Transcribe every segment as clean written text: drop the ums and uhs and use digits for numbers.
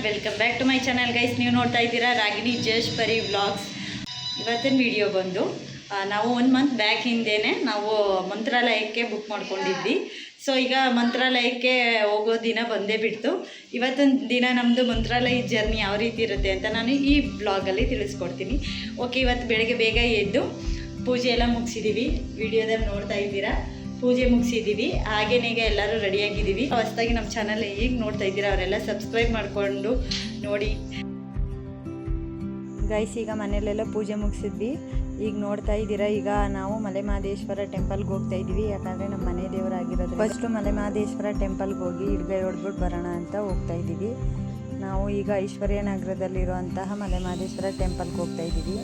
Welcome back to my channel guys. ನೀವು ನೋಡ್ತಾ ಇದ್ದೀರಾ ರಾಗಿಣಿ ಜಸ್ಟ್ ಪರಿ ವ್ಲಾಗ್ಸ್. ಇವತ್ತಿನ ವಿಡಿಯೋ ಬಂದು ನಾವು 1 ಮಂತ್ ಬ್ಯಾಕ್ ಹಿಂದೆನೇ ನಾವು ಮಂತ್ರಾಲಯಕ್ಕೆ ಬುಕ್ ಮಾಡ್ಕೊಂಡಿದ್ವಿ. ಸೊ ಈಗ ಮಂತ್ರಾಲಯಕ್ಕೆ ಹೋಗೋ ದಿನ ಬಂದೇ ಬಿಡ್ತು. ಇವತ್ತಿನ ದಿನ ನಮ್ಮದು ಮಂತ್ರಾಲಯ ಜರ್ನಿ ಯಾವ ರೀತಿ ಇರುತ್ತೆ ಅಂತ ನಾನು ಈ ಬ್ಲಾಗಲ್ಲಿ ತಿಳಿಸ್ಕೊಡ್ತೀನಿ. ಓಕೆ, ಇವತ್ತು ಬೆಳಗ್ಗೆ ಬೇಗ ಎದ್ದು ಪೂಜೆ ಎಲ್ಲ ಮುಗಿಸಿದ್ದೀವಿ. ವಿಡಿಯೋದಲ್ಲಿ ನೋಡ್ತಾ ಇದ್ದೀರಾ, ಪೂಜೆ ಮುಗಿಸಿದ್ದೀವಿ. ಹಾಗೇನೇ ಎಲ್ಲರೂ ರೆಡಿಯಾಗಿದ್ದೀವಿ. ಹೊಸದಾಗಿ ನಮ್ಮ ಚಾನಲ್ ಈಗ ನೋಡ್ತಾ ಇದ್ದೀರಾ ಅವರೆಲ್ಲ ಸಬ್ಸ್ಕ್ರೈಬ್ ಮಾಡಿಕೊಂಡು ನೋಡಿ ಗೈಸ್. ಈಗ ಮನೆಯಲ್ಲೆಲ್ಲ ಪೂಜೆ ಮುಗಿಸಿದ್ವಿ. ಈಗ ನೋಡ್ತಾ ಇದ್ದೀರಾ, ಈಗ ನಾವು ಮಲೆಮಹದೇಶ್ವರ ಟೆಂಪಲ್ಗೆ ಹೋಗ್ತಾ ಇದ್ದೀವಿ. ಯಾಕಂದರೆ ನಮ್ಮ ಮನೆ ದೇವರಾಗಿರೋದು. ಫಸ್ಟು ಮಲೆಮಹದೇಶ್ವರ ಟೆಂಪಲ್ಗೆ ಹೋಗಿ ಇಡ್ಗೈ ಹೊಡ್ಬಿಟ್ಟು ಬರೋಣ ಅಂತ ಹೋಗ್ತಾ ಇದ್ದೀವಿ. ನಾವು ಈಗ ಐಶ್ವರ್ಯ ನಗರದಲ್ಲಿರುವಂತಹ ಮಲೆಮಹದೇಶ್ವರ ಟೆಂಪಲ್ಗೆ ಹೋಗ್ತಾ ಇದ್ದೀವಿ.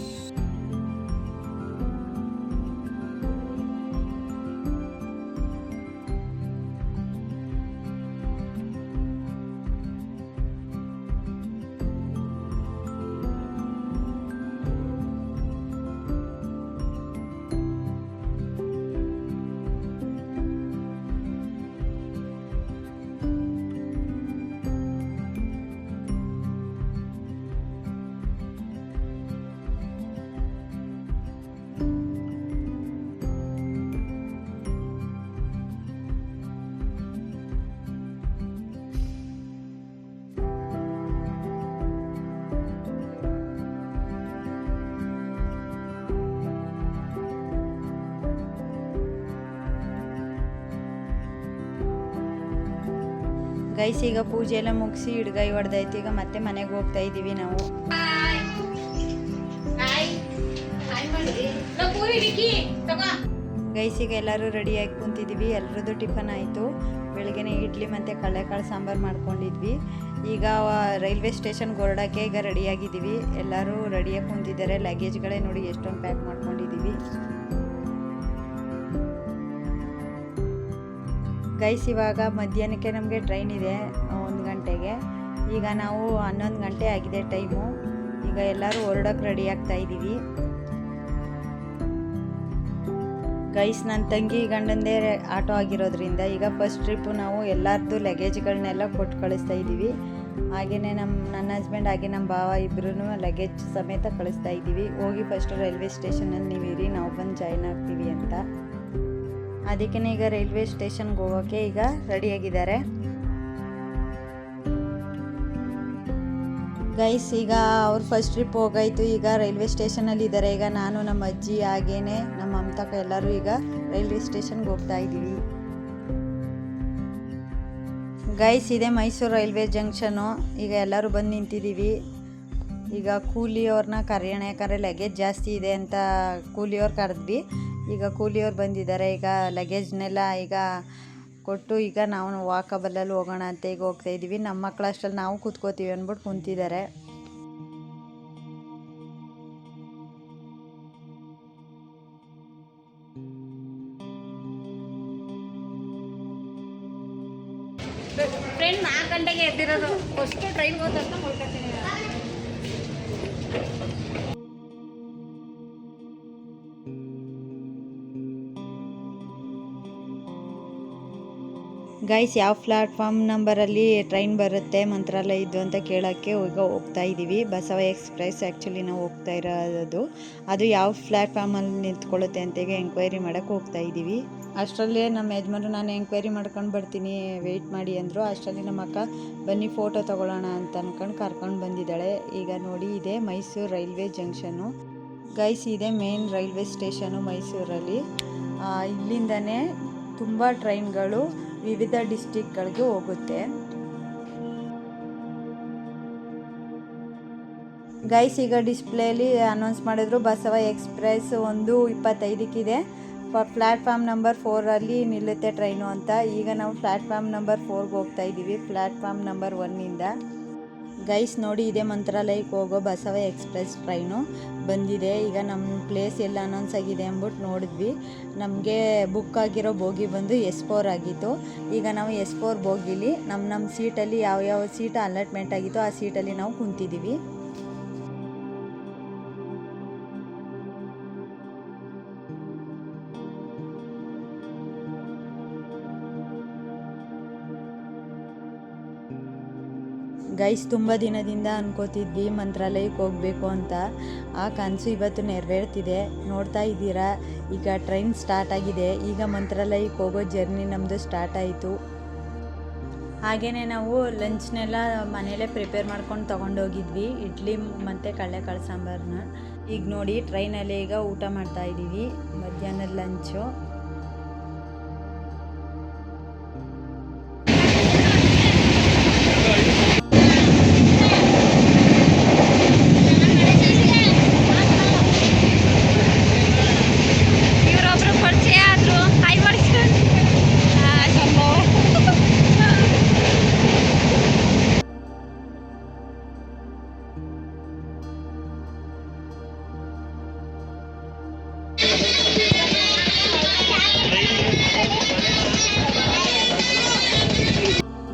ಗೈಸ್, ಈಗ ಪೂಜೆ ಎಲ್ಲ ಮುಗಿಸಿ ಇಡ್ಗೈ ಹೊಡೆದೈತಿ. ಈಗ ಮತ್ತೆ ಮನೆಗೆ ಹೋಗ್ತಾ ಇದ್ದೀವಿ ನಾವು. ಗೈಸ್, ಈಗ ಎಲ್ಲರೂ ರೆಡಿಯಾಗಿ ಕುಂತಿದ್ದೀವಿ. ಎಲ್ಲರದ್ದು ಟಿಫನ್ ಆಯಿತು. ಬೆಳಗ್ಗೆನೇ ಇಡ್ಲಿ ಮತ್ತು ಕಡಲೆಕಾಳು ಸಾಂಬಾರು ಮಾಡ್ಕೊಂಡಿದ್ವಿ. ಈಗ ರೈಲ್ವೆ ಸ್ಟೇಷನ್ಗೆ ಹೊರಡೋಕ್ಕೆ ಈಗ ರೆಡಿಯಾಗಿದ್ದೀವಿ. ಎಲ್ಲರೂ ರೆಡಿಯಾಗಿ ಕುಂತಿದ್ದಾರೆ. ಲಗೇಜ್ಗಳೇ ನೋಡಿ ಎಷ್ಟೊಂದು ಪ್ಯಾಕ್ ಮಾಡ್ಕೊಂಡಿದ್ದೀವಿ. ಗೈಸ್, ಇವಾಗ ಮಧ್ಯಾಹ್ನಕ್ಕೆ ನಮಗೆ ಟ್ರೈನ್ ಇದೆ 1 ಗಂಟೆಗೆ. ಈಗ ನಾವು 11 ಗಂಟೆ ಆಗಿದೆ ಟೈಮು. ಈಗ ಎಲ್ಲರೂ ಹೊರಡೋಕ್ಕೆ ರೆಡಿ ಆಗ್ತಾ ಇದ್ದೀವಿ. ಗೈಸ್, ನನ್ನ ತಂಗಿ ಗಂಡಂದೇ ಆಟೋ ಆಗಿರೋದ್ರಿಂದ ಈಗ ಫಸ್ಟ್ ಟ್ರಿಪ್ಪು ನಾವು ಎಲ್ಲರದ್ದು ಲಗೇಜ್ಗಳನ್ನೆಲ್ಲ ಕೊಟ್ಟು ಕಳಿಸ್ತಾ ಇದ್ದೀವಿ. ಹಾಗೆಯೇ ನನ್ನ ಹಸ್ಬೆಂಡ್ ಹಾಗೆ ನಮ್ಮ ಭಾವ ಇಬ್ಬರೂ ಲಗೇಜ್ ಸಮೇತ ಕಳಿಸ್ತಾ ಇದ್ದೀವಿ. ಹೋಗಿ ಫಸ್ಟು ರೈಲ್ವೆ ಸ್ಟೇಷನಲ್ಲಿ ನೀವು ಇರಿ, ನಾವು ಬಂದು ಜಾಯ್ನ್ ಆಗ್ತೀವಿ ಅಂತ. ಅದಕ್ಕೇ ಈಗ ರೈಲ್ವೆ ಸ್ಟೇಷನ್ಗೆ ಹೋಗೋಕ್ಕೆ ಈಗ ರೆಡಿಯಾಗಿದ್ದಾರೆ. ಗೈಸ್, ಈಗ ಅವ್ರು ಫಸ್ಟ್ ಟ್ರಿಪ್ ಹೋಗಾಯಿತು. ಈಗ ರೈಲ್ವೆ ಸ್ಟೇಷನಲ್ಲಿ ಇದ್ದಾರೆ. ಈಗ ನಾನು, ನಮ್ಮ ಅಜ್ಜಿ, ಹಾಗೇನೆ ನಮ್ಮ ಅಮ್ಮತಕ್ಕ ಎಲ್ಲರೂ ಈಗ ರೈಲ್ವೆ ಸ್ಟೇಷನ್ಗೆ ಹೋಗ್ತಾ ಇದ್ದೀವಿ. ಗೈಸ್, ಇದೆ ಮೈಸೂರು ರೈಲ್ವೆ ಜಂಕ್ಷನು. ಈಗ ಎಲ್ಲರೂ ಬಂದು ನಿಂತಿದ್ದೀವಿ. ಈಗ ಕೂಲಿಯವ್ರನ್ನ ಕರೆಯೋಣ, ಯಾಕಂದರೆ ಲಗೇಜ್ ಜಾಸ್ತಿ ಇದೆ ಅಂತ ಕೂಲಿಯವ್ರು ಕರೆದ್ವಿ. ಈಗ ಕೂಲಿಯವ್ರು ಬಂದಿದ್ದಾರೆ. ಈಗ ಲಗೇಜ್ನೆಲ್ಲ ಈಗ ಕೊಟ್ಟು ಈಗ ನಾವು ವಾಕಬಲ್ಲಲ್ಲಿ ಹೋಗೋಣ ಅಂತ ಈಗ ಹೋಗ್ತಾ ಇದ್ದೀವಿ. ನಮ್ಮ ಮಕ್ಕಳು ಅಷ್ಟರಲ್ಲಿ ನಾವು ಕೂತ್ಕೋತೀವಿ ಅಂದ್ಬಿಟ್ಟು ಕುಂತಿದ್ದಾರೆ. ಫ್ರೆಂಡ್ 4 ಗಂಟೆಗೆ ಎದ್ದಿರೋದು. ಫಸ್ಟ್ ಟ್ರೈನ್ಗೆ ಹೋದಂತ ಮುಳ್ಕೊತೀನಿ. ಗೈಸ್, ಯಾವ ಪ್ಲ್ಯಾಟ್ಫಾರ್ಮ್ ನಂಬರಲ್ಲಿ ಟ್ರೈನ್ ಬರುತ್ತೆ ಮಂತ್ರಾಲಯದ್ದು ಅಂತ ಕೇಳೋಕ್ಕೆ ಈಗ ಹೋಗ್ತಾ ಇದ್ದೀವಿ. ಬಸವ ಎಕ್ಸ್ಪ್ರೆಸ್ ಆ್ಯಕ್ಚುಲಿ ನಾವು ಹೋಗ್ತಾ ಇರೋದು. ಅದು ಯಾವ ಪ್ಲ್ಯಾಟ್ಫಾರ್ಮಲ್ಲಿ ನಿಂತ್ಕೊಳ್ಳುತ್ತೆ ಅಂತ ಈಗ ಎಂಕ್ವೈರಿ ಮಾಡೋಕ್ಕೆ ಹೋಗ್ತಾ ಇದ್ದೀವಿ. ಅಷ್ಟರಲ್ಲೇ ನಮ್ಮ ಯಜಮಾನರು ನಾನು ಎಂಕ್ವೈರಿ ಮಾಡ್ಕೊಂಡು ಬರ್ತೀನಿ, ವೆಯ್ಟ್ ಮಾಡಿ ಅಂದರು. ಅಷ್ಟರಲ್ಲಿ ನಮ್ಮ ಅಕ್ಕ ಬನ್ನಿ ಫೋಟೋ ತೊಗೊಳ್ಳೋಣ ಅಂತ ಅಂದ್ಕೊಂಡು ಕರ್ಕೊಂಡು ಬಂದಿದ್ದಾಳೆ. ಈಗ ನೋಡಿ, ಇದೆ ಮೈಸೂರು ರೈಲ್ವೆ ಜಂಕ್ಷನ್ನು. ಗೈಸ್, ಇದೆ ಮೇನ್ ರೈಲ್ವೆ ಸ್ಟೇಷನು ಮೈಸೂರಲ್ಲಿ. ಇಲ್ಲಿಂದನೇ ತುಂಬ ಟ್ರೈನ್ಗಳು ವಿವಿಧ ಡಿಸ್ಟಿಕ್ಗಳಿಗೆ ಹೋಗುತ್ತೆ. ಗೈಸ್, ಈಗ ಡಿಸ್ಪ್ಲೇಲಿ ಅನೌನ್ಸ್ ಮಾಡಿದ್ರು ಬಸವ ಎಕ್ಸ್ಪ್ರೆಸ್ 1:25 ಪ್ಲ್ಯಾಟ್ಫಾರ್ಮ್ ನಂಬರ್ 4 ನಿಲ್ಲುತ್ತೆ ಟ್ರೈನು ಅಂತ. ಈಗ ನಾವು ಪ್ಲ್ಯಾಟ್ಫಾರ್ಮ್ ನಂಬರ್ 4ಗೆ ಹೋಗ್ತಾ ಇದ್ದೀವಿ, ಪ್ಲ್ಯಾಟ್ಫಾರ್ಮ್ ನಂಬರ್ 1ಇಂದ. ಗೈಸ್ ನೋಡಿ, ಇದೆ ಮಂತ್ರಾಲಯಕ್ಕೆ ಹೋಗೋ ಬಸವ ಎಕ್ಸ್ಪ್ರೆಸ್ ಟ್ರೈನು ಬಂದಿದೆ. ಈಗ ನಮ್ಮ ಪ್ಲೇಸ್ ಎಲ್ಲ ಅನೌನ್ಸ್ ಆಗಿದೆ ಅಂದ್ಬಿಟ್ಟು ನೋಡಿದ್ವಿ. ನಮಗೆ ಬುಕ್ ಆಗಿರೋ ಬೋಗಿ ಬಂದು S4 ಆಗಿತ್ತು. ಈಗ ನಾವು S4 ಬೋಗಿಲಿ ನಮ್ಮ ಸೀಟಲ್ಲಿ ಯಾವ ಸೀಟ್ ಅಲಾಟ್ಮೆಂಟ್ ಆಗಿತ್ತು ಆ ಸೀಟಲ್ಲಿ ನಾವು ಕುಂತಿದ್ದೀವಿ. ಗೈಸ್ ತುಂಬ ದಿನದಿಂದ ಅನ್ಕೋತಿದ್ವಿ ಮಂತ್ರಾಲಯಕ್ಕೆ ಹೋಗಬೇಕು ಅಂತ. ಆ ಕನಸು ಇವತ್ತು ನೆರವೇರ್ತಿದೆ. ನೋಡ್ತಾ ಇದ್ದೀರಾ, ಈಗ ಟ್ರೈನ್ ಸ್ಟಾರ್ಟ್ ಆಗಿದೆ. ಈಗ ಮಂತ್ರಾಲಯಕ್ಕೆ ಹೋಗೋ ಜರ್ನಿ ನಮ್ಮದು ಸ್ಟಾರ್ಟ್ ಆಯಿತು. ಹಾಗೆಯೇ ನಾವು ಲಂಚ್ನೆಲ್ಲ ಮನೇಲೇ ಪ್ರಿಪೇರ್ ಮಾಡ್ಕೊಂಡು ತೊಗೊಂಡೋಗಿದ್ವಿ, ಇಡ್ಲಿ ಮತ್ತು ಕಡಲೆಕಾಳು ಸಾಂಬಾರನ್ನ. ಈಗ ನೋಡಿ ಟ್ರೈನಲ್ಲಿ ಈಗ ಊಟ ಮಾಡ್ತಾಯಿದ್ದೀವಿ, ಮಧ್ಯಾಹ್ನದ ಲಂಚು.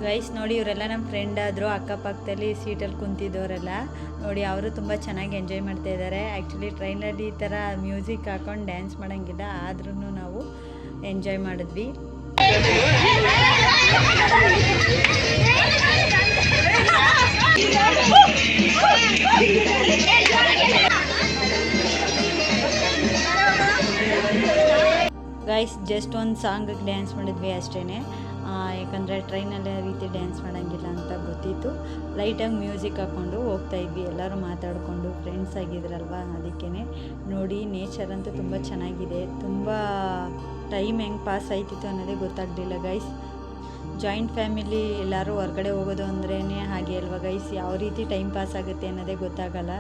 ಗೈಸ್ ನೋಡಿ, ಇವರೆಲ್ಲ ನಮ್ಮ ಫ್ರೆಂಡ್ ಆದರು, ಅಕ್ಕಪಕ್ಕದಲ್ಲಿ ಸೀಟಲ್ಲಿ ಕುಂತಿದ್ದವರೆಲ್ಲ ನೋಡಿ. ಅವರು ತುಂಬ ಚೆನ್ನಾಗಿ ಎಂಜಾಯ್ ಮಾಡ್ತಾ ಇದ್ದಾರೆ. ಆ್ಯಕ್ಚುಲಿ ಟ್ರೈನಲ್ಲಿ ಈ ಥರ ಮ್ಯೂಸಿಕ್ ಹಾಕೊಂಡು ಡ್ಯಾನ್ಸ್ ಮಾಡೋಂಗಿಲ್ಲ, ಆದ್ರೂ ನಾವು ಎಂಜಾಯ್ ಮಾಡಿದ್ವಿ. ಗೈಸ್ ಜಸ್ಟ್ ಒಂದು ಸಾಂಗಿಗೆ ಡ್ಯಾನ್ಸ್ ಮಾಡಿದ್ವಿ ಅಷ್ಟೇ. ಯಾಕಂದರೆ ಟ್ರೈನಲ್ಲಿ ಆ ರೀತಿ ಡ್ಯಾನ್ಸ್ ಮಾಡೋಂಗಿಲ್ಲ ಅಂತ ಗೊತ್ತಿತ್ತು. ಲೈಟಾಗಿ ಮ್ಯೂಸಿಕ್ ಹಾಕ್ಕೊಂಡು ಹೋಗ್ತಾಯಿದ್ವಿ, ಎಲ್ಲರೂ ಮಾತಾಡಿಕೊಂಡು ಫ್ರೆಂಡ್ಸ್ ಆಗಿದ್ರಲ್ವ, ಅದಕ್ಕೇ. ನೋಡಿ ನೇಚರ್ ಅಂತೂ ತುಂಬ ಚೆನ್ನಾಗಿದೆ. ತುಂಬ ಟೈಮ್ ಹೆಂಗೆ ಪಾಸ್ ಆಯ್ತಿತ್ತು ಅನ್ನೋದೇ ಗೊತ್ತಾಗಲಿಲ್ಲ ಗೈಸ್. ಜಾಯಿಂಟ್ ಫ್ಯಾಮಿಲಿ ಎಲ್ಲರೂ ಹೊರಗಡೆ ಹೋಗೋದು ಅಂದ್ರೇ ಹಾಗೆ ಅಲ್ವ ಗೈಸ್, ಯಾವ ರೀತಿ ಟೈಮ್ ಪಾಸ್ ಆಗುತ್ತೆ ಅನ್ನೋದೇ ಗೊತ್ತಾಗಲ್ಲ.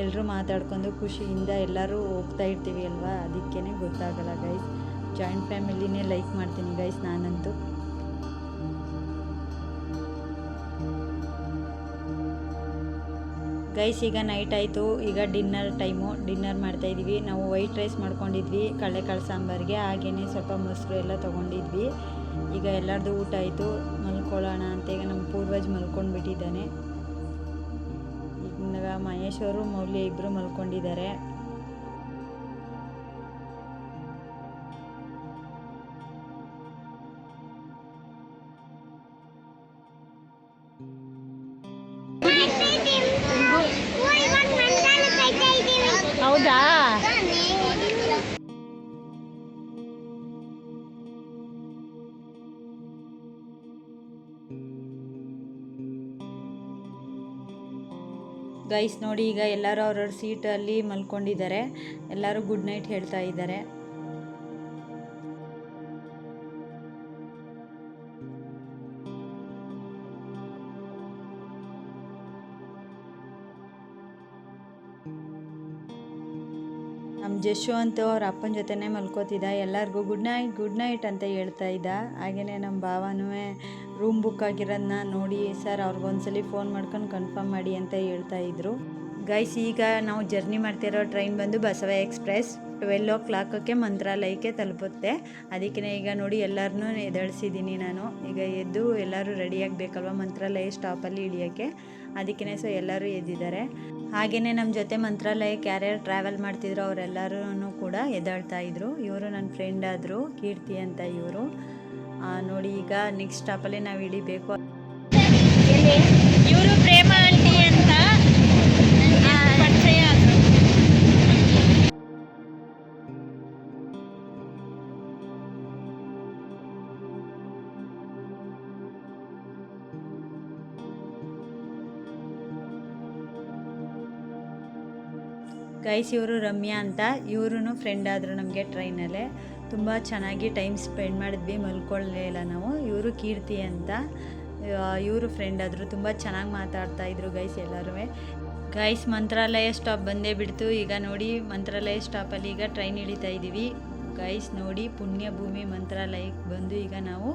ಎಲ್ಲರೂ ಮಾತಾಡ್ಕೊಂಡು ಖುಷಿಯಿಂದ ಎಲ್ಲರೂ ಹೋಗ್ತಾ ಇರ್ತೀವಿ ಅಲ್ವಾ, ಅದಕ್ಕೇ ಗೊತ್ತಾಗಲ್ಲ ಗೈಸ್. ಜಾಯಿಂಟ್ ಫ್ಯಾಮಿಲಿನೇ ಲೈಕ್ ಮಾಡ್ತೀನಿ ಗೈಸ್ ನಾನಂತೂ. ಗೈಸ್ ಈಗ ನೈಟ್ ಆಯಿತು, ಈಗ ಡಿನ್ನರ್ ಟೈಮು. ಡಿನ್ನರ್ ಮಾಡ್ತಾಯಿದ್ವಿ. ನಾವು ವೈಟ್ ರೈಸ್ ಮಾಡ್ಕೊಂಡಿದ್ವಿ ಕಡಲೆಕಾಳು ಸಾಂಬಾರಿಗೆ, ಹಾಗೆಯೇ ಸ್ವಲ್ಪ ಮೊಸರು ಎಲ್ಲ ತೊಗೊಂಡಿದ್ವಿ. ಈಗ ಎಲ್ಲರದು ಊಟ ಆಯಿತು, ಮಲ್ಕೊಳ್ಳೋಣ ಅಂತ ಈಗ ನಮ್ಮ ಪೂರ್ವಜ್ ಮಲ್ಕೊಂಡ್ಬಿಟ್ಟಿದ್ದಾನೆ. ಈಗ ಮಹೇಶ್ ಅವರು ಮೌಲ್ಯ ಇಬ್ಬರು ಮಲ್ಕೊಂಡಿದ್ದಾರೆ. ಹೌದಾ? ಗೈಸ್ ನೋಡಿ, ಈಗ ಎಲ್ಲರೂ ಅವ್ರವ್ರ ಸೀಟಲ್ಲಿ ಮಲ್ಕೊಂಡಿದ್ದಾರೆ. ಎಲ್ಲರೂ ಗುಡ್ ನೈಟ್ ಹೇಳ್ತಾ ಇದ್ದಾರೆ. ನಮ್ಮ ಜಶವಂತ್ ಅವ್ರ ಅಪ್ಪನ ಜೊತೆನೇ ಮಲ್ಕೋತಿದ್ದ. ಎಲ್ಲರಿಗೂ ಗುಡ್ ನೈಟ್ ಅಂತ ಹೇಳ್ತಾ ಇದ್ದ. ಹಾಗೆಯೇ ನಮ್ಮ ಭಾವನೂ ರೂಮ್ ಬುಕ್ ಆಗಿರೋದನ್ನ ನೋಡಿ, ಸರ್ ಅವ್ರಿಗೊಂದ್ಸಲಿ ಫೋನ್ ಮಾಡ್ಕೊಂಡು ಕನ್ಫರ್ಮ್ ಮಾಡಿ ಅಂತ ಹೇಳ್ತಾ ಇದ್ರು. ಗೈಸ್ ಈಗ ನಾವು ಜರ್ನಿ ಮಾಡ್ತಿರೋ ಟ್ರೈನ್ ಬಂದು ಬಸವ ಎಕ್ಸ್ಪ್ರೆಸ್. 12 ಮಂತ್ರಾಲಯಕ್ಕೆ ತಲುಪುತ್ತೆ. ಅದಕ್ಕೆ ಈಗ ನೋಡಿ ಎಲ್ಲರನ್ನೂ ಎದ್ದೇಳಿಸಿದ್ದೀನಿ ನಾನು. ಈಗ ಎದ್ದು ಎಲ್ಲರೂ ರೆಡಿ ಆಗಬೇಕಲ್ವ ಮಂತ್ರಾಲಯ ಸ್ಟಾಪಲ್ಲಿ ಇಳಿಯೋಕ್ಕೆ, ಅದಕ್ಕೇ ಸೊ ಎಲ್ಲರೂ ಎದ್ದಿದ್ದಾರೆ. ಹಾಗೆಯೇ ನಮ್ಮ ಜೊತೆ ಮಂತ್ರಾಲಯಕ್ಕೆ ಯಾರ್ಯಾರು ಟ್ರಾವೆಲ್ ಮಾಡ್ತಿದ್ರು ಅವರೆಲ್ಲರೂ ಕೂಡ ಎದ್ದಾಳ್ತಾ ಇದ್ರು. ಇವರು ನನ್ನ ಫ್ರೆಂಡ್ ಆದರು, ಕೀರ್ತಿ ಅಂತ ಇವರು. ನೋಡಿ ಈಗ ನೆಕ್ಸ್ಟ್ ಸ್ಟಾಪಲ್ಲಿ ನಾವು ಇಳಿಬೇಕು. ಇವರು ಪ್ರೇಮ ಆಂಟಿ ಅಂತ ಪರಿಚಯ ಆದರು. ಗೈಸ್ ಇವರು ರಮ್ಯಾ ಅಂತ, ಇವರು ಫ್ರೆಂಡ್ ಆದರು ನಮಗೆ ಟ್ರೈನಲ್ಲೇ. ತುಂಬ ಚೆನ್ನಾಗಿ ಟೈಮ್ ಸ್ಪೆಂಡ್ ಮಾಡಿದ್ವಿ, ಮಲ್ಕೊಳ್ಳಲಿಲ್ಲ ನಾವು. ಇವರು ಕೀರ್ತಿ ಅಂತ, ಇವರು ಫ್ರೆಂಡ್ ಆದರು. ತುಂಬ ಚೆನ್ನಾಗಿ ಮಾತಾಡ್ತಾಯಿದ್ರು ಗೈಸ್ ಎಲ್ಲರೂ. ಗೈಸ್ ಮಂತ್ರಾಲಯ ಸ್ಟಾಪ್ ಬಂದೇ ಬಿಡ್ತು. ಈಗ ನೋಡಿ ಮಂತ್ರಾಲಯ ಸ್ಟಾಪಲ್ಲಿ ಈಗ ಟ್ರೈನ್ ಇಳಿತಾ ಇದ್ದೀವಿ. ಗೈಸ್ ನೋಡಿ ಪುಣ್ಯ ಭೂಮಿ ಮಂತ್ರಾಲಯಕ್ಕೆ ಬಂದು ಈಗ ನಾವು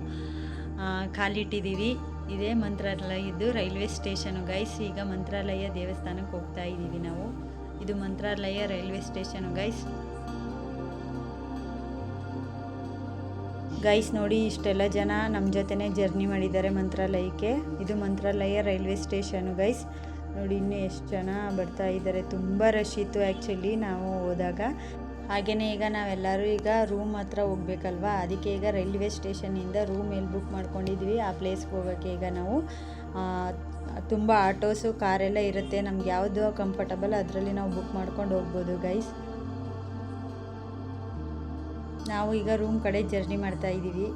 ಕಾಲಿಟ್ಟಿದ್ದೀವಿ. ಇದೇ ಮಂತ್ರಾಲಯದ್ದು ರೈಲ್ವೆ ಸ್ಟೇಷನು ಗೈಸ್. ಈಗ ಮಂತ್ರಾಲಯ ದೇವಸ್ಥಾನಕ್ಕೆ ಹೋಗ್ತಾ ಇದ್ದೀವಿ ನಾವು. ಇದು ಮಂತ್ರಾಲಯ ರೈಲ್ವೆ ಸ್ಟೇಷನು ಗೈಸ್. ಗೈಸ್ ನೋಡಿ ಇಷ್ಟೆಲ್ಲ ಜನ ನಮ್ಮ ಜೊತೆನೇ ಜರ್ನಿ ಮಾಡಿದ್ದಾರೆ ಮಂತ್ರಾಲಯಕ್ಕೆ. ಇದು ಮಂತ್ರಾಲಯ ರೈಲ್ವೆ ಸ್ಟೇಷನು ಗೈಸ್. ನೋಡಿ ಇನ್ನೂ ಎಷ್ಟು ಜನ ಬರ್ತಾ ಇದ್ದಾರೆ. ತುಂಬ ರಶ್ ಇತ್ತು ಆ್ಯಕ್ಚುಲಿ ನಾವು ಹೋದಾಗ. ಹಾಗೆಯೇ ಈಗ ನಾವೆಲ್ಲರೂ ಈಗ ರೂಮ್ ಹತ್ರ ಹೋಗ್ಬೇಕಲ್ವ, ಅದಕ್ಕೆ ಈಗ ರೈಲ್ವೆ ಸ್ಟೇಷನ್ನಿಂದ ರೂಮ್ ಎಲ್ಲಿ ಬುಕ್ ಮಾಡ್ಕೊಂಡಿದ್ವಿ ಆ ಪ್ಲೇಸ್ಗೆ ಹೋಗೋಕ್ಕೆ ಈಗ ನಾವು ತುಂಬ ಆಟೋಸು ಕಾರೆಲ್ಲ ಇರುತ್ತೆ. ನಮ್ಗೆ ಯಾವುದು ಕಂಫರ್ಟಬಲ್ ಅದರಲ್ಲಿ ನಾವು ಬುಕ್ ಮಾಡ್ಕೊಂಡು ಹೋಗ್ಬೋದು ಗೈಸ್. ನಾವು ಈಗ ರೂಮ್ ಕಡೆ ಜರ್ನಿ ಮಾಡ್ತಾ ಇದ್ದೀವಿ.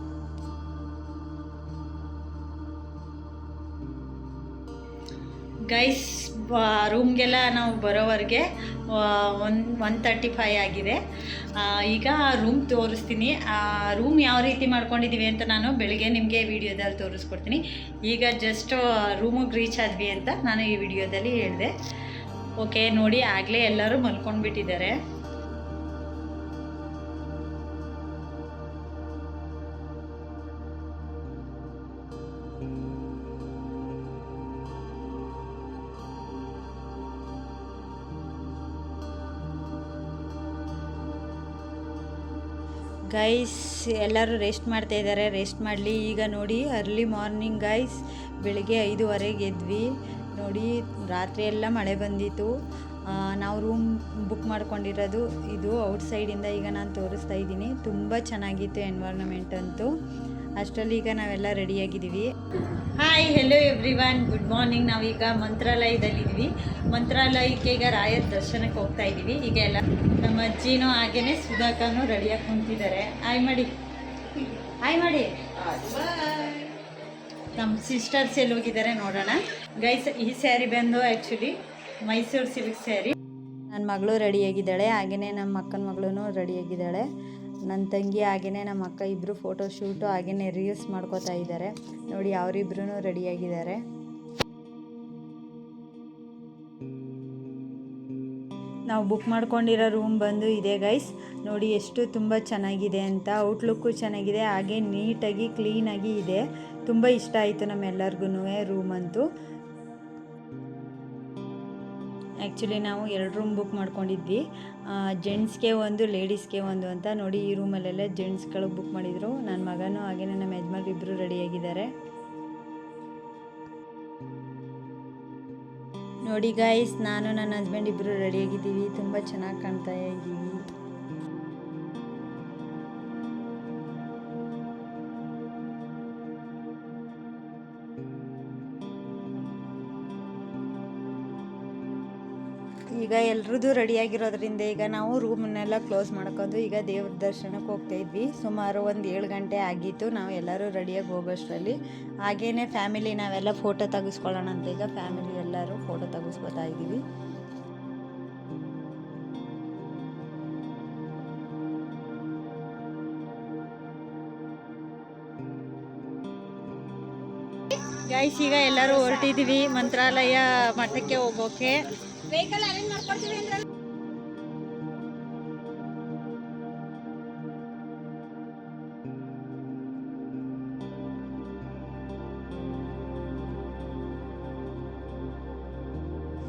ಗೈಸ್ ರೂಮ್ಗೆಲ್ಲ ನಾವು ಬರೋವರೆಗೆ 1:35 ಆಗಿದೆ. ಈಗ ರೂಮ್ ತೋರಿಸ್ತೀನಿ. ರೂಮ್ ಯಾವ ರೀತಿ ಮಾಡ್ಕೊಂಡಿದ್ದೀವಿ ಅಂತ ನಾನು ಬೆಳಿಗ್ಗೆ ನಿಮಗೆ ವಿಡಿಯೋದಲ್ಲಿ ತೋರಿಸ್ಕೊಡ್ತೀನಿ. ಈಗ ಜಸ್ಟ್ ರೂಮಿಗೆ ರೀಚ್ ಆದ್ವಿ ಅಂತ ನಾನು ಈ ವಿಡಿಯೋದಲ್ಲಿ ಹೇಳಿದೆ. ಓಕೆ ನೋಡಿ, ಆಗಲೇ ಎಲ್ಲರೂ ಮಲ್ಕೊಂಡ್ಬಿಟ್ಟಿದ್ದಾರೆ. ಗೈಸ್ ಎಲ್ಲರೂ ರೆಸ್ಟ್ ಮಾಡ್ತಾ ಇದ್ದಾರೆ. ರೆಸ್ಟ್ ಮಾಡಲಿ. ಈಗ ನೋಡಿ ಅರ್ಲಿ ಮಾರ್ನಿಂಗ್ ಗೈಸ್, ಬೆಳಿಗ್ಗೆ 5:15 ಎದ್ವಿ. ನೋಡಿ ರಾತ್ರಿ ಎಲ್ಲ ಮಳೆ ಬಂದಿತ್ತು. ನಾವು ರೂಮ್ ಬುಕ್ ಮಾಡ್ಕೊಂಡಿರೋದು ಇದು ಔಟ್ಸೈಡಿಂದ ಈಗ ನಾನು ತೋರಿಸ್ತಾ ಇದ್ದೀನಿ. ತುಂಬ ಚೆನ್ನಾಗಿತ್ತು ಎನ್ವೈರ್ನಮೆಂಟ್ ಅಂತೂ. ಅಷ್ಟರಲ್ಲಿ ಈಗ ನಾವೆಲ್ಲ ರೆಡಿಯಾಗಿದ್ದೀವಿ. Hi, hello everyone, good morning. ನಾವೀಗ ಮಂತ್ರಾಲಯದಲ್ಲಿದ್ವಿ. ಮಂತ್ರಾಲಯಕ್ಕೆ ಈಗ ರಾಯರ ದರ್ಶನಕ್ಕೆ ಹೋಗ್ತಾ ಇದ್ದೀವಿ. ಈಗ ಎಲ್ಲ ನಮ್ಮ ಅಜ್ಜಿನೂ ಹಾಗೇನೆ ಸುಧಾಕನೂ ರೆಡಿಯಾಗಿ ಕುಂತಿದ್ದಾರೆ. ಹಾಯ್ ಮಾಡಿ, ಹಾಯ್ ಮಾಡಿ. ನಮ್ಮ ಸಿಸ್ಟರ್ಸ್ ಎಲ್ಲಿ ಹೋಗಿದ್ದಾರೆ ನೋಡೋಣ ಗೈಸ್. ಈ ಸ್ಯಾರಿ ಬಂದು ಆ್ಯಕ್ಚುಲಿ ಮೈಸೂರು ಸಿಲ್ಕ್ ಸ್ಯಾರಿ. ನನ್ನ ಮಗಳು ರೆಡಿಯಾಗಿದ್ದಾಳೆ, ಹಾಗೆಯೇ ನಮ್ಮ ಅಕ್ಕನ ಮಗಳೂ ರೆಡಿಯಾಗಿದ್ದಾಳೆ. ನನ್ನ ತಂಗಿ ಹಾಗೆಯೇ ನಮ್ಮ ಅಕ್ಕ ಇಬ್ಬರು ಫೋಟೋ ಶೂಟು ಹಾಗೆಯೇ ರೀಲ್ಸ್ ಮಾಡ್ಕೋತಾ ಇದ್ದಾರೆ. ನೋಡಿ ಅವರಿಬ್ರು ರೆಡಿಯಾಗಿದ್ದಾರೆ. ನಾವು ಬುಕ್ ಮಾಡ್ಕೊಂಡಿರೋ ರೂಮ್ ಬಂದು ಇದೆ ಗೈಸ್. ನೋಡಿ ಎಷ್ಟು ತುಂಬ ಚೆನ್ನಾಗಿದೆ ಅಂತ. ಔಟ್ಲುಕ್ಕು ಚೆನ್ನಾಗಿದೆ, ಹಾಗೆ ನೀಟಾಗಿ ಕ್ಲೀನಾಗಿ ಇದೆ. ತುಂಬ ಇಷ್ಟ ಆಯಿತು ನಮ್ಮೆಲ್ಲರಿಗೂ ರೂಮ್ ಅಂತೂ. ಆ್ಯಕ್ಚುಲಿ ನಾವು 2 ರೂಮ್ ಬುಕ್ ಮಾಡ್ಕೊಂಡಿದ್ವಿ. ಜೆಂಟ್ಸ್ಗೆ ಒಂದು, ಲೇಡೀಸ್ಗೆ ಒಂದು ಅಂತ. ನೋಡಿ ಈ ರೂಮಲ್ಲೆಲ್ಲ ಜೆಂಟ್ಸ್ಗಳು ಬುಕ್ ಮಾಡಿದರು. ನನ್ನ ಮಗನೂ ಹಾಗೆಯೇ ನಮ್ಮ ಯಜಮಾನ್ರು ಇಬ್ಬರು ರೆಡಿಯಾಗಿದ್ದಾರೆ. ನೋಡಿ ಗೈಸ್, ನಾನು ನನ್ನ ಹಸ್ಬೆಂಡ್ ಇಬ್ಬರು ರೆಡಿಯಾಗಿದ್ದೀವಿ. ತುಂಬ ಚೆನ್ನಾಗಿ ಕಾಣ್ತಾ ಇದ್ದೀವಿ. ಈಗ ಎಲ್ರದ್ದು ರೆಡಿಯಾಗಿರೋದ್ರಿಂದ ಈಗ ನಾವು ರೂಮನ್ನೆಲ್ಲ ಕ್ಲೋಸ್ ಮಾಡ್ಕೊಂಡು ಈಗ ದೇವ್ರ ದರ್ಶನಕ್ಕೆ ಹೋಗ್ತಾ ಇದ್ವಿ. ಸುಮಾರು ಒಂದು 7 ಗಂಟೆ ಆಗಿತ್ತು ನಾವು ಎಲ್ಲರೂ ರೆಡಿಯಾಗಿ ಹೋಗೋಷ್ಟರಲ್ಲಿ. ಹಾಗೇ ಫ್ಯಾಮಿಲಿ ನಾವೆಲ್ಲ ಫೋಟೋ ತೆಗೆಸ್ಕೊಳ್ಳೋಣ ಅಂತ ಈಗ ಫ್ಯಾಮಿಲಿ ಎಲ್ಲರೂ ಫೋಟೋ ತೆಗೆಸ್ಕೊತಾ ಇದ್ದೀವಿ. ಗೈಸ್ ಈಗ ಎಲ್ಲರೂ ಹೊರಟಿದ್ದೀವಿ ಮಂತ್ರಾಲಯ ಮಠಕ್ಕೆ ಹೋಗೋಕೆ. ವೆಹಿಕಲ್ ಅರೇಂಜ್ ಮಾಡ್ಕೊಡ್ತೀವಿ ಅಂದ್ರೆ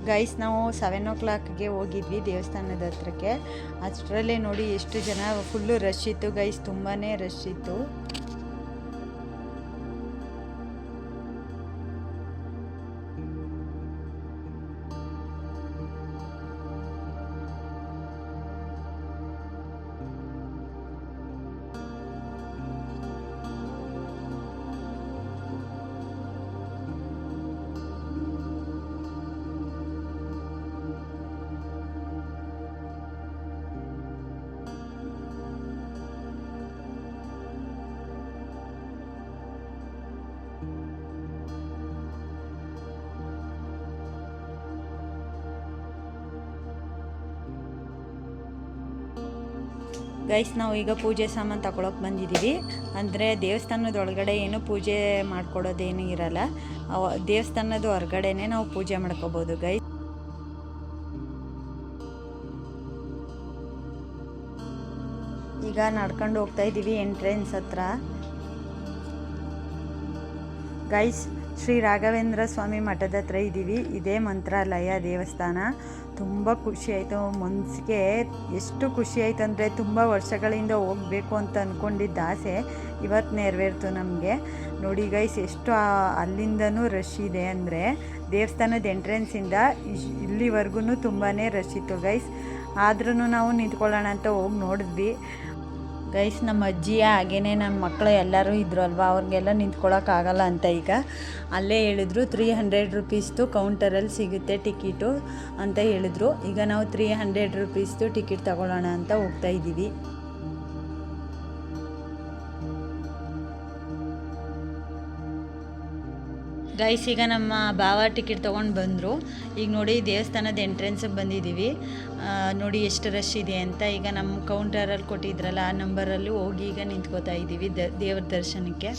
ಗೈಸ್ ನಾವು 7 o'clockಗೆ ಹೋಗಿದ್ವಿ ದೇವಸ್ಥಾನದ ಹತ್ರಕ್ಕೆ. ಅಷ್ಟರಲ್ಲೇ ನೋಡಿ ಎಷ್ಟು ಜನ, ಫುಲ್ಲು ರಶ್ ಇತ್ತು ಗೈಸ್, ತುಂಬಾ ರಶ್ ಇತ್ತು. ಗೈಸ್ ನಾವು ಈಗ ಪೂಜೆ ಸಾಮಾನು ತಗೊಳಕ್ಕೆ ಬಂದಿದ್ದೀವಿ. ಅಂದರೆ ದೇವಸ್ಥಾನದ ಒಳಗಡೆ ಏನು ಪೂಜೆ ಮಾಡ್ಕೊಡೋದೇನು ಇರಲ್ಲ, ದೇವಸ್ಥಾನದ ಹೊರಗಡೆನೇ ನಾವು ಪೂಜೆ ಮಾಡ್ಕೋಬೋದು ಗೈಸ್. ಈಗ ನಡ್ಕೊಂಡು ಹೋಗ್ತಾ ಇದ್ದೀವಿ ಎಂಟ್ರೆನ್ಸ್ ಹತ್ರ. ಗೈಸ್ ಶ್ರೀ ರಾಘವೇಂದ್ರ ಸ್ವಾಮಿ ಮಠದ ಹತ್ರ ಇದ್ದೀವಿ. ಇದೇ ಮಂತ್ರಾಲಯ ದೇವಸ್ಥಾನ. ತುಂಬ ಖುಷಿ ಆಯಿತು ಮನಸ್ಸಿಗೆ. ಎಷ್ಟು ಖುಷಿ ಆಯಿತು ಅಂದರೆ ತುಂಬ ವರ್ಷಗಳಿಂದ ಹೋಗಬೇಕು ಅಂತ ಅಂದ್ಕೊಂಡಿದ್ದ ಆಸೆ ಇವತ್ತು ನೆರವೇರ್ತು ನಮಗೆ. ನೋಡಿ ಗೈಸ್ ಎಷ್ಟು ಅಲ್ಲಿಂದನೂ ರಶ್ ಇದೆ ಅಂದರೆ ದೇವಸ್ಥಾನದ ಎಂಟ್ರೆನ್ಸಿಂದ ಇಲ್ಲಿವರೆಗೂ ತುಂಬಾ ರಶ್ ಇತ್ತು ಗೈಸ್. ಆದ್ರೂ ನಾವು ನಿಂತ್ಕೊಳ್ಳೋಣ ಅಂತ ಹೋಗಿ ನೋಡಿದ್ವಿ. ಗೈಸ್ ನಮ್ಮ ಅಜ್ಜಿಯ ಹಾಗೇನೆ ನಮ್ಮ ಮಕ್ಕಳು ಎಲ್ಲರೂ ಇದ್ರು ಅಲ್ವಾ, ಅವ್ರಿಗೆಲ್ಲ ನಿಂತ್ಕೊಳ್ಳೋಕ್ಕಾಗಲ್ಲ ಅಂತ ಈಗ ಅಲ್ಲೇ ಹೇಳಿದ್ರು 300 ರುಪೀಸ್ದು ಕೌಂಟರಲ್ಲಿ ಸಿಗುತ್ತೆ ಟಿಕೆಟು ಅಂತ ಹೇಳಿದ್ರು. ಈಗ ನಾವು 300 ರುಪೀಸ್ದು ಟಿಕೆಟ್ ತಗೊಳ್ಳೋಣ ಅಂತ ಹೋಗ್ತಾ ಇದ್ದೀವಿ. ಗೈಸ್ ಈಗ ನಮ್ಮ ಭಾವ ಟಿಕೆಟ್ ತೊಗೊಂಡು ಬಂದರು. ಈಗ ನೋಡಿ ದೇವಸ್ಥಾನದ ಎಂಟ್ರೆನ್ಸಿಗೆ ಬಂದಿದ್ದೀವಿ. ನೋಡಿ ಎಷ್ಟು ರಶ್ ಇದೆ ಅಂತ. ಈಗ ನಮ್ಮ ಕೌಂಟರಲ್ಲಿ ಕೊಟ್ಟಿದ್ರಲ್ಲ ಆ ನಂಬರಲ್ಲಿ ಹೋಗಿ ಈಗ ನಿಂತ್ಕೋತಾ ಇದ್ದೀವಿ ದೇವ್ರ ದರ್ಶನಕ್ಕೆ.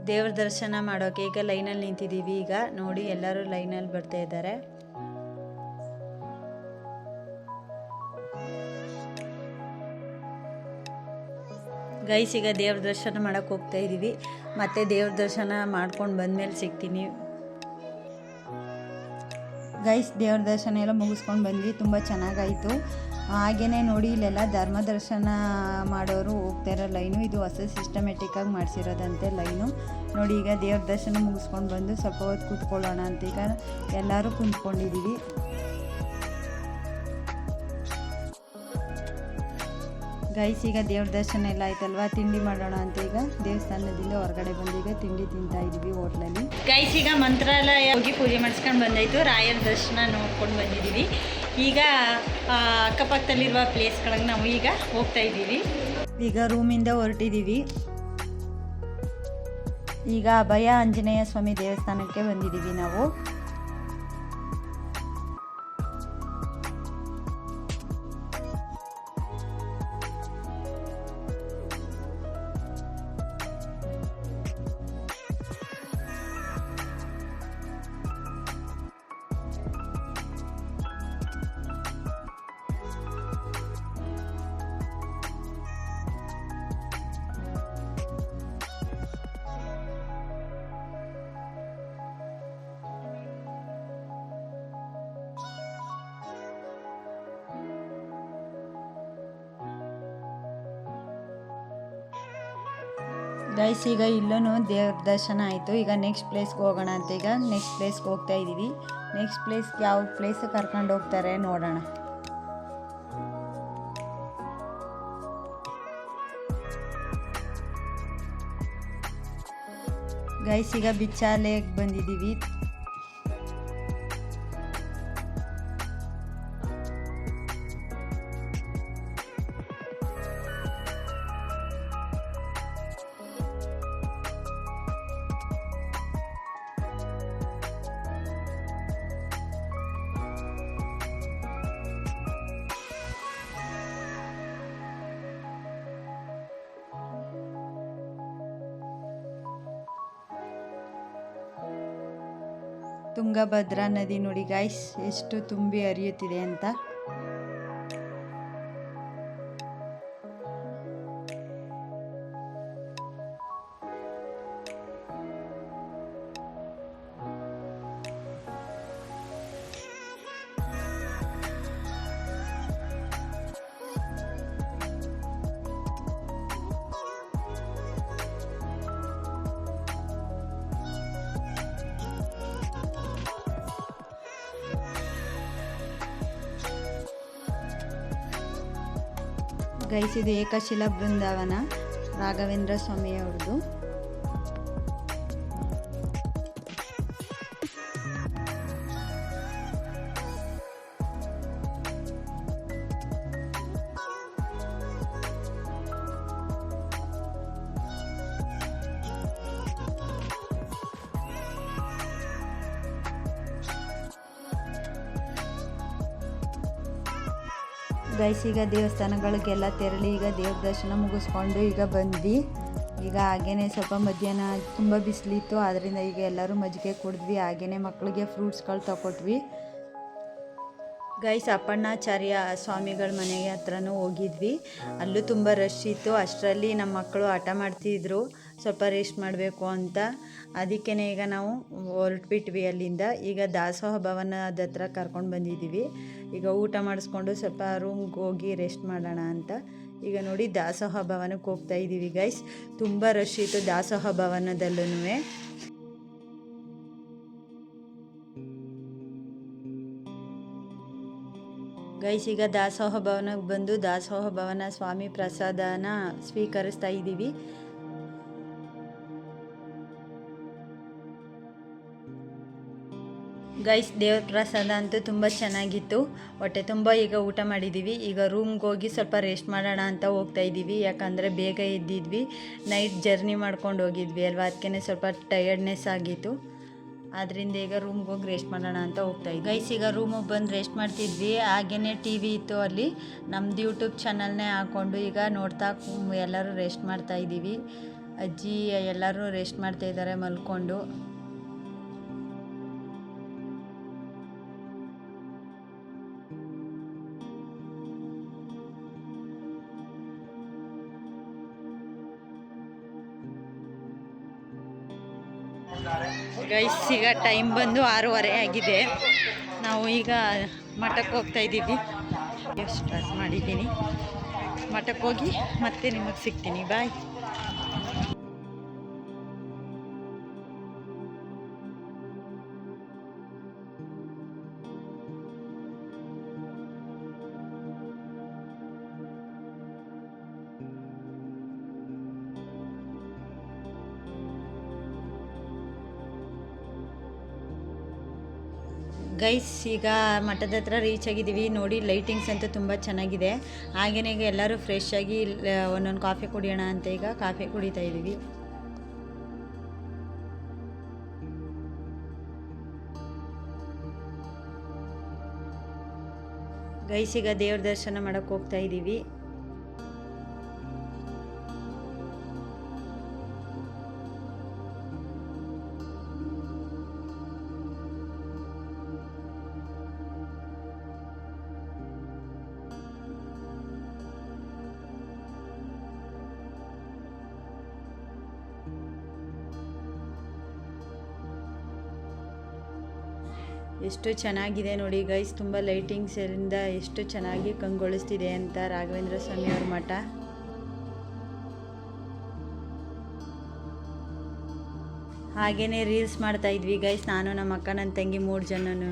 ದೇವ್ರ ದರ್ಶನ ಮಾಡೋಕೆ ಈಗ ಲೈನಲ್ಲಿ ನಿಂತಿದ್ದೀವಿ. ಈಗ ನೋಡಿ ಎಲ್ಲರೂ ಲೈನಲ್ಲಿ ಬರ್ತಾ ಇದ್ದಾರೆ. ಗೈಸ್ ಈಗ ದೇವ್ರ ದರ್ಶನ ಮಾಡೋಕೆ ಹೋಗ್ತಾ ಇದ್ದೀವಿ. ಮತ್ತೆ ದೇವ್ರ ದರ್ಶನ ಮಾಡ್ಕೊಂಡು ಬಂದಮೇಲೆ ಸಿಗ್ತೀನಿ. ಗೈಸ್ ದೇವ್ರ ದರ್ಶನ ಎಲ್ಲ ಮುಗಿಸ್ಕೊಂಡು ಬಂದ್ವಿ. ತುಂಬ ಚೆನ್ನಾಗಾಯಿತು. ಹಾಗೆಯೇ ನೋಡಿ ಇಲ್ಲೆಲ್ಲ ಧರ್ಮ ದರ್ಶನ ಮಾಡೋರು ಹೋಗ್ತಾ ಇರೋ ಲೈನು. ಇದು ಹೊಸ ಸಿಸ್ಟಮೆಟಿಕ್ಕಾಗಿ ಮಾಡಿಸಿರೋದಂತೆ ಲೈನು. ನೋಡಿ ಈಗ ದೇವ್ರ ದರ್ಶನ ಮುಗಿಸ್ಕೊಂಡು ಬಂದು ಸ್ವಲ್ಪ ಹೊತ್ತು ಕೂತ್ಕೊಳ್ಳೋಣ ಅಂತ ಈಗ ಎಲ್ಲರೂ ಕುಂತ್ಕೊಂಡಿದ್ದೀವಿ. ಗೈಸ್ ಈಗ ದೇವ್ರ ದರ್ಶನ ಎಲ್ಲ ಆಯ್ತಲ್ವಾ, ತಿಂಡಿ ಮಾಡೋಣ ಅಂತ ಈಗ ದೇವಸ್ಥಾನದಿಂದ ಹೊರಗಡೆ ಬಂದು ಈಗ ತಿಂಡಿ ತಿಂತಾ ಇದ್ದೀವಿ ಹೋಟ್ಲಲ್ಲಿ. ಗೈಸ್ ಈಗ ಮಂತ್ರಾಲಯ ಹೋಗಿ ಪೂಜೆ ಮಾಡಿಸ್ಕೊಂಡು ಬಂದಾಯಿತು. ರಾಯರ ದರ್ಶನ ನೋಡ್ಕೊಂಡು ಬಂದಿದ್ದೀವಿ. ಈಗ ಅಕ್ಕಪಕ್ಕದಲ್ಲಿರುವ ಪ್ಲೇಸ್ಗಳಿಗೆ ನಾವು ಈಗ ಹೋಗ್ತಾ ಇದ್ದೀವಿ. ಈಗ ರೂಮಿಂದ ಹೊರಟಿದ್ದೀವಿ. ಈಗ ಅಭಯ ಆಂಜನೇಯ ಸ್ವಾಮಿ ದೇವಸ್ಥಾನಕ್ಕೆ ಬಂದಿದ್ದೀವಿ ನಾವು. ಗೈಸ್ ಈಗ ಇಲ್ಲೂ ದೇವ್ರ ದರ್ಶನ ಆಯಿತು. ಈಗ ನೆಕ್ಸ್ಟ್ ಪ್ಲೇಸ್ಗೆ ಹೋಗೋಣ ಅಂತ ಈಗ ನೆಕ್ಸ್ಟ್ ಪ್ಲೇಸ್ಗೆ ಹೋಗ್ತಾ ಇದ್ದೀವಿ. ನೆಕ್ಸ್ಟ್ ಪ್ಲೇಸ್ಗೆ ಯಾವ ಪ್ಲೇಸ್ ಕರ್ಕೊಂಡು ಹೋಗ್ತಾರೆ ನೋಡೋಣ. ಗೈಸ್ ಈಗ ಬಿಚ್ಚಾಲೆಗೆ ಬಂದಿದ್ದೀವಿ. ತುಂಗಭದ್ರಾ ನದಿ ನೋಡಿ ಗೈಸ್ ಎಷ್ಟು ತುಂಬಿ ಹರಿಯುತ್ತಿದೆ ಅಂತ. ಗೈಸ್ ಇದು ಏಕಶಿಲಾ ಬೃಂದಾವನ ರಾಘವೇಂದ್ರ ಸ್ವಾಮಿಯವ್ರದ್ದು. ಗೈಸ್ ಈಗ ದೇವಸ್ಥಾನಗಳಿಗೆಲ್ಲ ತೆರಳಿ ಈಗ ದೇವ್ರ ದರ್ಶನ ಮುಗಿಸ್ಕೊಂಡು ಈಗ ಬಂದ್ವಿ. ಈಗ ಹಾಗೇನೆ ಸ್ವಲ್ಪ ಮಧ್ಯಾಹ್ನ ತುಂಬ ಬಿಸಿಲಿತ್ತು, ಆದ್ದರಿಂದ ಈಗ ಎಲ್ಲರೂ ಮಜ್ಜಿಗೆ ಕುಡಿದ್ವಿ. ಹಾಗೇನೆ ಮಕ್ಕಳಿಗೆ ಫ್ರೂಟ್ಸ್ಗಳು ತಗೊಟ್ವಿ. ಗೈಸ್ ಅಪ್ಪಣ್ಣಾಚಾರ್ಯ ಸ್ವಾಮಿಗಳ ಮನೆಗೆ ಹತ್ರನೂ ಹೋಗಿದ್ವಿ. ಅಲ್ಲೂ ತುಂಬ ರಶ್ ಇತ್ತು. ಅಷ್ಟರಲ್ಲಿ ನಮ್ಮ ಮಕ್ಕಳು ಹಠ ಮಾಡ್ತಿದ್ರು ಸ್ವಲ್ಪ ರೆಸ್ಟ್ ಮಾಡಬೇಕು ಅಂತ. ಅದಕ್ಕೇ ಈಗ ನಾವು ಹೊರಟ್ಬಿಟ್ವಿ ಅಲ್ಲಿಂದ. ಈಗ ದಾಸೋಹ ಭವನದ ಹತ್ರ ಕರ್ಕೊಂಡು ಬಂದಿದ್ದೀವಿ. ಈಗ ಊಟ ಮಾಡಿಸ್ಕೊಂಡು ಸ್ವಲ್ಪ ರೂಮ್ಗೆ ಹೋಗಿ ರೆಸ್ಟ್ ಮಾಡೋಣ ಅಂತ ಈಗ ನೋಡಿ ದಾಸೋಹ ಭವನಕ್ಕೆ ಹೋಗ್ತಾ ಇದ್ದೀವಿ ಗೈಸ್. ತುಂಬ ರಶ್ ಇತ್ತು ದಾಸೋಹ ಭವನದಲ್ಲೂ. ಗೈಸ್ ಈಗ ದಾಸೋಹ ಭವನಕ್ಕೆ ಬಂದು ದಾಸೋಹ ಭವನ ಸ್ವಾಮಿ ಪ್ರಸಾದನ ಸ್ವೀಕರಿಸ್ತಾ ಇದ್ದೀವಿ. ಗೈಸ್ ದೇವ್ರ ಪ್ರಸಾದ ಅಂತೂ ತುಂಬ ಚೆನ್ನಾಗಿತ್ತು. ಹೊಟ್ಟೆ ತುಂಬ ಈಗ ಊಟ ಮಾಡಿದ್ದೀವಿ. ಈಗ ರೂಮ್ಗೆ ಹೋಗಿ ಸ್ವಲ್ಪ ರೆಸ್ಟ್ ಮಾಡೋಣ ಅಂತ ಹೋಗ್ತಾ ಇದ್ದೀವಿ. ಯಾಕಂದರೆ ಬೇಗ ಎದ್ದಿದ್ವಿ, ನೈಟ್ ಜರ್ನಿ ಮಾಡ್ಕೊಂಡು ಹೋಗಿದ್ವಿ ಅಲ್ವಾ, ಅದಕ್ಕೆ ಸ್ವಲ್ಪ ಟಯರ್ಡ್ನೆಸ್ ಆಗಿತ್ತು. ಅದರಿಂದ ಈಗ ರೂಮ್ಗೆ ಹೋಗಿ ರೆಸ್ಟ್ ಮಾಡೋಣ ಅಂತ ಹೋಗ್ತಾ ಇದ್ವಿ. ಗೈಸ್ ಈಗ ರೂಮಿಗೆ ಬಂದು ರೆಸ್ಟ್ ಮಾಡ್ತಿದ್ವಿ. ಹಾಗೆಯೇ ಟಿ ವಿ ಇತ್ತು ಅಲ್ಲಿ, ನಮ್ಮದು ಯೂಟ್ಯೂಬ್ ಚಾನಲ್ನೇ ಹಾಕ್ಕೊಂಡು ಈಗ ನೋಡ್ತಾ ಎಲ್ಲರೂ ರೆಸ್ಟ್ ಮಾಡ್ತಾ ಇದ್ದೀವಿ. ಅಜ್ಜಿ ಎಲ್ಲರೂ ರೆಸ್ಟ್ ಮಾಡ್ತಾ ಇದ್ದಾರೆ ಮಲ್ಕೊಂಡು. ಗೈಸ್ ಈಗ ಟೈಮ್ ಬಂದು 6:30 ಆಗಿದೆ. ನಾವು ಈಗ ಮಠಕ್ಕೆ ಹೋಗ್ತಾ ಇದ್ದೀವಿ. ಸ್ಟಾರ್ಟ್ ಮಾಡಿದ್ದೀನಿ. ಮಠಕ್ಕೆ ಹೋಗಿ ಮತ್ತೆ ನಿಮಗೆ ಸಿಗ್ತೀನಿ. ಬಾಯ್. ಗೈಸ್ ಈಗ ಮಠದ ಹತ್ರ ರೀಚ್ ಆಗಿದ್ದೀವಿ. ನೋಡಿ ಲೈಟಿಂಗ್ಸ್ ಅಂತೂ ತುಂಬ ಚೆನ್ನಾಗಿದೆ. ಹಾಗೆಯೇ ಈಗ ಎಲ್ಲರೂ ಫ್ರೆಶ್ ಆಗಿ ಒಂದೊಂದು ಕಾಫಿ ಕುಡಿಯೋಣ ಅಂತ ಈಗ ಕಾಫಿ ಕುಡಿತಾ ಇದ್ದೀವಿ. ಗೈಸ್ ಈಗ ದೇವ್ರ ದರ್ಶನ ಮಾಡೋಕ್ಕೆ ಹೋಗ್ತಾ ಇದ್ದೀವಿ. ಎಷ್ಟು ಚೆನ್ನಾಗಿದೆ ನೋಡಿ ಗೈಸ್, ತುಂಬ ಲೈಟಿಂಗ್ಸಿಂದ ಎಷ್ಟು ಚೆನ್ನಾಗಿ ಕಂಗೊಳಿಸ್ತಿದೆ ಅಂತ ರಾಘವೇಂದ್ರ ಸ್ವಾಮಿಯವ್ರ ಮಠ. ಹಾಗೆಯೇ ರೀಲ್ಸ್ ಮಾಡ್ತಾ ಇದ್ವಿ ಗೈಸ್, ನಾನು ನಮ್ಮ ಅಕ್ಕ ನನ್ನ ತಂಗಿ 3 ಜನನೂ.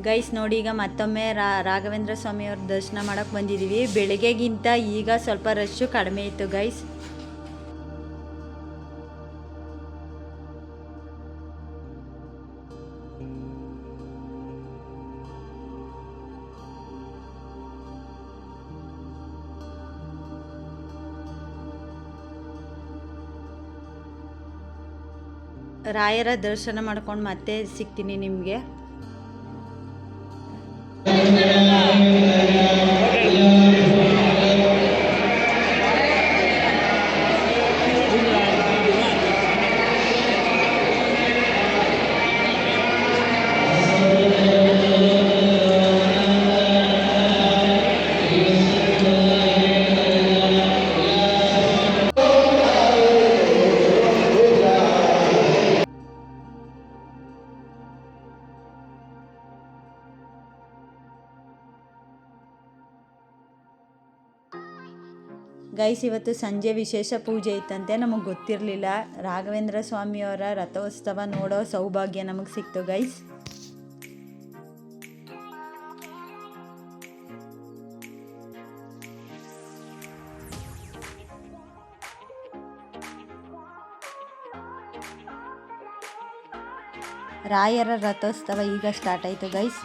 ಗೈಸ್ ನೋಡಿ ಈಗ ಮತ್ತೊಮ್ಮೆ ರಾಘವೇಂದ್ರ ಸ್ವಾಮಿಯವ್ರ ದರ್ಶನ ಮಾಡೋಕ್ಕೆ ಬಂದಿದ್ದೀವಿ. ಬೆಳಗ್ಗೆಗಿಂತ ಈಗ ಸ್ವಲ್ಪ ರಶ್ಶು ಕಡಿಮೆ ಇತ್ತು ಗೈಸ್. ರಾಯರ ದರ್ಶನ ಮಾಡ್ಕೊಂಡು ಮತ್ತೆ ಸಿಗ್ತೀನಿ ನಿಮಗೆ. ಗೈಸ್ ಇವತ್ತು ಸಂಜೆ ವಿಶೇಷ ಪೂಜೆ ಇತ್ತಂತೆ, ನಮಗೆ ಗೊತ್ತಿರಲಿಲ್ಲ. ರಾಘವೇಂದ್ರ ಸ್ವಾಮಿಯವರ ರಥೋತ್ಸವ ನೋಡೋ ಸೌಭಾಗ್ಯ ನಮಗೆ ಸಿಕ್ತು ಗೈಸ್. ರಾಯರ ರಥೋತ್ಸವ ಈಗ ಸ್ಟಾರ್ಟ್ ಆಯಿತು ಗೈಸ್.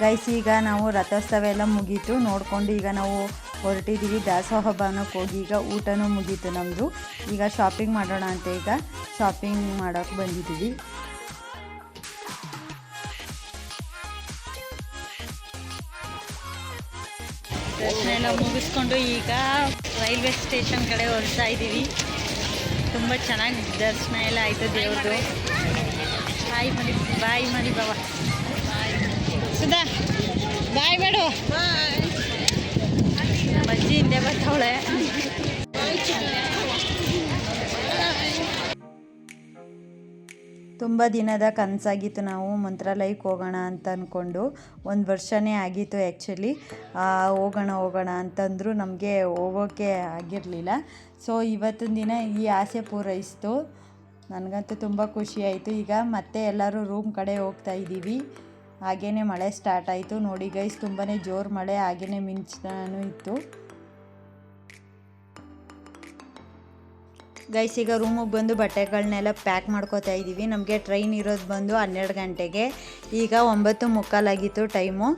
ಗೈಸ್ ಈಗ ನಾವು ರಥೋತ್ಸವ ಎಲ್ಲ ಮುಗೀತು ನೋಡಿಕೊಂಡು ಈಗ ನಾವು ಹೊರಟಿದ್ದೀವಿ. ದಾಸೋಹ ಭವನಕ್ಕೆ ಹೋಗಿ ಈಗ ಊಟನೂ ಮುಗೀತು ನಮ್ಮದು. ಈಗ ಶಾಪಿಂಗ್ ಮಾಡೋಣ ಅಂತ ಈಗ ಶಾಪಿಂಗ್ ಮಾಡೋಕ್ಕೆ ಬಂದಿದ್ದೀವಿ. ದರ್ಶನ ಎಲ್ಲ ಮುಗಿಸ್ಕೊಂಡು ಈಗ ರೈಲ್ವೆ ಸ್ಟೇಷನ್ ಕಡೆ ಹೊರಡ್ತಾ ಇದ್ದೀವಿ. ತುಂಬ ಚೆನ್ನಾಗಿ ದರ್ಶನ ಎಲ್ಲ ಆಯಿತು ದೇವ್ರದ್ದು. ಬಾಯ್ ಮನಿ ಬಾವ ಸುಧಾ ಬಾಯ್ ಬೇಡು. ಅಜ್ಜಿ ಹಿಂದೆ ಬರ್ತಾವಳೆ. ತುಂಬ ದಿನದ ಕನಸಾಗಿತ್ತು ನಾವು ಮಂತ್ರಾಲಯಕ್ಕೆ ಹೋಗೋಣ ಅಂತ ಅಂದ್ಕೊಂಡು. 1 ವರ್ಷನೇ ಆಗಿತ್ತು ಆ್ಯಕ್ಚುಲಿ. ಹೋಗೋಣ ಅಂತಂದರೂ ನಮಗೆ ಹೋಗೋಕ್ಕೆ ಆಗಿರಲಿಲ್ಲ. ಸೊ ಇವತ್ತಿನ ದಿನ ಈ ಆಸೆ ಪೂರೈಸಿತು. ನನಗಂತೂ ತುಂಬ ಖುಷಿ ಆಯಿತು. ಈಗ ಮತ್ತೆ ಎಲ್ಲರೂ ರೂಮ್ ಕಡೆ ಹೋಗ್ತಾ ಇದ್ದೀವಿ. ಹಾಗೇ ಮಳೆ ಸ್ಟಾರ್ಟ್ ಆಯಿತು ನೋಡಿ ಗೈಸ್, ತುಂಬಾ ಜೋರು ಮಳೆ, ಹಾಗೇ ಮಿಂಚನೂ ಇತ್ತು. ಗೈಸ್ ಈಗ ರೂಮಿಗೆ ಬಂದು ಬಟ್ಟೆಗಳನ್ನೆಲ್ಲ ಪ್ಯಾಕ್ ಮಾಡ್ಕೋತಾ ಇದ್ದೀವಿ. ನಮಗೆ ಟ್ರೈನ್ ಇರೋದು ಬಂದು 12 ಗಂಟೆಗೆ. ಈಗ 9:45 ಆಗಿತ್ತು ಟೈಮು.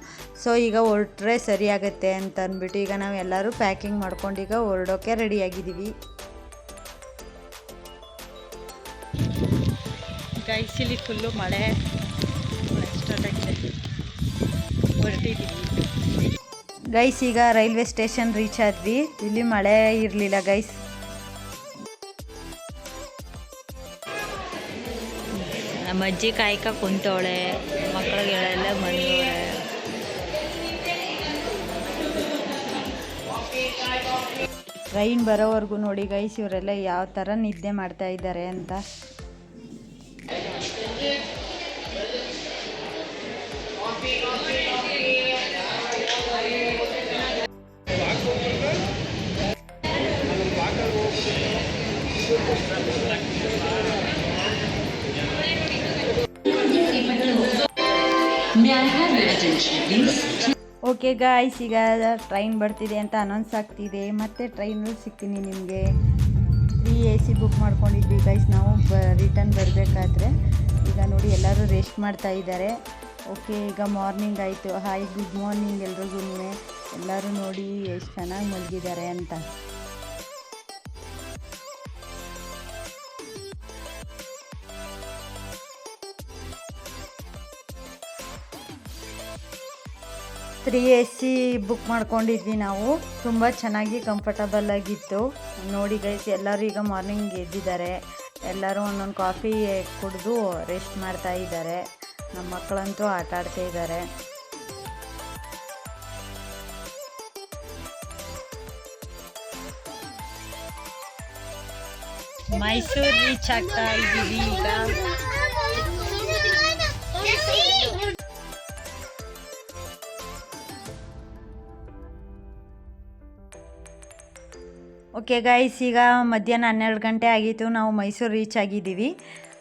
ಸೊ ಈಗ ಹೊರಟ್ರೆ ಸರಿ ಆಗುತ್ತೆ ಅಂತ ಅಂದ್ಬಿಟ್ಟು ಈಗ ನಾವು ಎಲ್ಲರೂ ಪ್ಯಾಕಿಂಗ್ ಮಾಡ್ಕೊಂಡು ಈಗ ಹೊರಡೋಕ್ಕೆ ರೆಡಿಯಾಗಿದ್ದೀವಿ. ಗೈಸ್ ಇಲ್ಲಿ ಫುಲ್ಲು ಮಳೆ ಸ್ಟಾರ್ಟ್ ಆಗಿದೆ. ಹೊರಟಿದ್ದೀವಿ ಗೈಸ್. ಈಗ ರೈಲ್ವೆ ಸ್ಟೇಷನ್ ರೀಚ್ ಆದ್ವಿ. ಇಲ್ಲಿ ಮಳೆ ಇರಲಿಲ್ಲ ಗೈಸ್. ನಮ್ಮ ಅಜ್ಜಿ ಕಾಯ್ಕ ಕುಂತವಳೆ, ಮಕ್ಕಳಿಗೆಲ್ಲ ಬಂದವಳೆ. ಟ್ರೈನ್ ಬರೋವರೆಗೂ ನೋಡಿ ಗೈಸ್ ಇವರೆಲ್ಲ ಯಾವ ಥರ ನಿದ್ದೆ ಮಾಡ್ತಾ ಇದ್ದಾರೆ ಅಂತ. ಓಕೆ ಗಾಯ್ಸ್, ಈಗ ಟ್ರೈನ್ ಬರ್ತಿದೆ ಅಂತ ಅನೌನ್ಸ್ ಆಗ್ತಿದೆ. ಮತ್ತೆ ಟ್ರೈನಲ್ಲಿ ಸಿಗ್ತೀನಿ ನಿಮಗೆ. ಫ್ರೀ AC ಬುಕ್ ಮಾಡ್ಕೊಂಡಿದ್ವಿ ಗೈಸ್ ನಾವು ರಿಟರ್ನ್ ಬರಬೇಕಾದ್ರೆ. ಈಗ ನೋಡಿ ಎಲ್ಲರೂ ರೆಸ್ಟ್ ಮಾಡ್ತಾ ಇದ್ದಾರೆ. ಓಕೆ ಈಗ ಮಾರ್ನಿಂಗ್ ಆಯಿತು. ಹಾಯ್ ಗುಡ್ ಮಾರ್ನಿಂಗ್ ಎಲ್ರಿಗೂ. ಎಲ್ಲರೂ ನೋಡಿ ಎಷ್ಟು ಚೆನ್ನಾಗಿ ಮಲಗಿದ್ದಾರೆ ಅಂತ. ಫ್ರೀ AC ಬುಕ್ ಮಾಡ್ಕೊಂಡಿದ್ವಿ ನಾವು. ತುಂಬ ಚೆನ್ನಾಗಿ ಕಂಫರ್ಟಬಲ್ ಆಗಿತ್ತು ನೋಡಿ ಗೈಸ್. ಎಲ್ಲರೂ ಈಗ ಮಾರ್ನಿಂಗ್ ಎದ್ದಿದ್ದಾರೆ. ಎಲ್ಲರೂ ಒಂದೊಂದು ಕಾಫಿ ಕುಡಿದು ರೆಸ್ಟ್ ಮಾಡ್ತಾ ಇದ್ದಾರೆ. ನಮ್ಮ ಮಕ್ಕಳಂತೂ ಆಟ ಆಡ್ತಾ ಇದ್ದಾರೆ. ಮೈಸೂರು ರೀಚ್ ಆಗ್ತಾ ಇದ್ದೀವಿ ಈಗ. ಓಕೆ ಗೈಸ್, ಈಗ ಮಧ್ಯಾಹ್ನ 12 ಗಂಟೆ ಆಗಿತ್ತು. ನಾವು ಮೈಸೂರು ರೀಚ್ ಆಗಿದ್ದೀವಿ.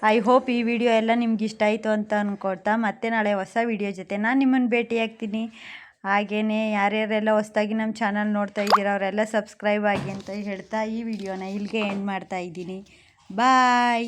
ಐ ಹೋಪ್ ಈ ವಿಡಿಯೋ ಎಲ್ಲ ನಿಮ್ಗೆ ಇಷ್ಟ ಆಯಿತು ಅಂತ ಅಂದ್ಕೊಳ್ತಾ ಮತ್ತೆ ನಾಳೆ ಹೊಸ ವಿಡಿಯೋ ಜೊತೆ ನಾನು ನಿಮ್ಮನ್ನು ಭೇಟಿ ಆಗ್ತೀನಿ. ಹಾಗೆಯೇ ಯಾರ್ಯಾರೆಲ್ಲ ಹೊಸದಾಗಿ ನಮ್ಮ ಚಾನಲ್ ನೋಡ್ತಾ ಇದ್ದೀರಾ ಅವರೆಲ್ಲ ಸಬ್ಸ್ಕ್ರೈಬ್ ಆಗಿ ಅಂತ ಹೇಳ್ತಾ ಈ ವಿಡಿಯೋನ ಇಲ್ಲಿಗೆ ಎಂಡ್ ಮಾಡ್ತಾ ಇದ್ದೀನಿ. ಬಾಯ್.